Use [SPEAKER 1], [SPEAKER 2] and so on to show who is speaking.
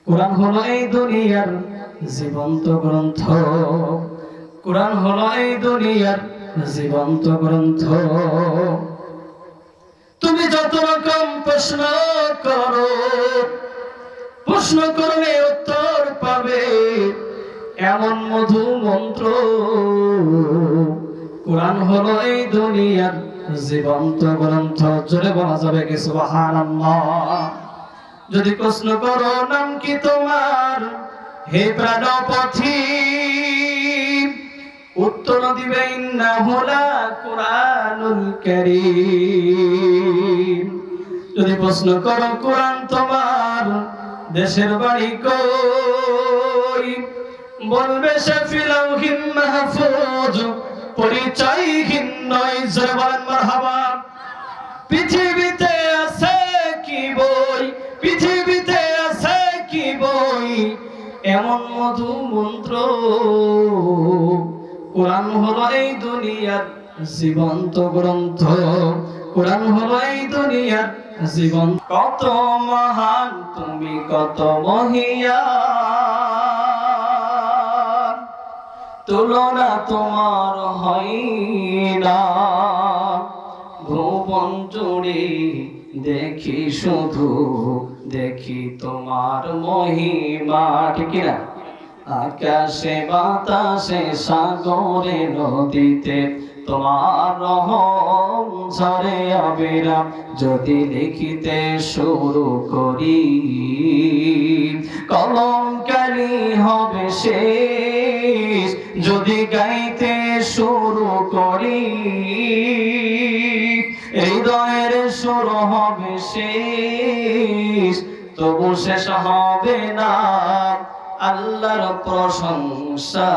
[SPEAKER 1] কোরআন হলো এই দুনিয়ার জীবন্ত গ্রন্থ। কোরআন হলো এই দুনিয়ার জীবন্ত গ্রন্থ। তুমি যত রকম প্রশ্ন করো, প্রশ্ন করবে উত্তর পাবে, এমন মধু মন্ত্র। কোরআন হলো এই দুনিয়ার জীবন্ত গ্রন্থ। জোরে বলা যাবে কি সুবহানাল্লাহ? যদি প্রশ্ন করো নাম কি তোমার হে প্রাণপথী, উত্তর দিবে ইন্নাহু লাকুরআনুল কারীম। যদি প্রশ্ন করো কোরআন তোমার দেশের বাড়ি কই, বলবে সে ফিল লাউহিল মাহফুজ, পরিচয়হীন নয়। জোরে বলেন মারহাবা। পৃথিবীতে আছে কি বই, পৃথিবীতে আছে কি বই, এমন মধু মন্ত্র। কোরআন হলো এই দুনিয়ার জীবন্ত গ্রন্থ। কোরআন হলো এই দুনিয়ার জীবন। কত মহান তুমি, কত মহিয়ান, তুলনা তোমার হয় না। ভুবন জুড়ে দেখি শুধু, দেখি তোমার মহিমা। ঠিক না? আকাশে বাতাসে সাগরে নদীতে তোমার রহম ঝরে অবিরাম। যদি লিখিতে শুরু করি, কলমকালি হবে শেষ। যদি গাইতে শুরু করি, হৃদয়ের সুর হবে শেষ। তবু শেষ হবে না আল্লাহর প্রশংসা।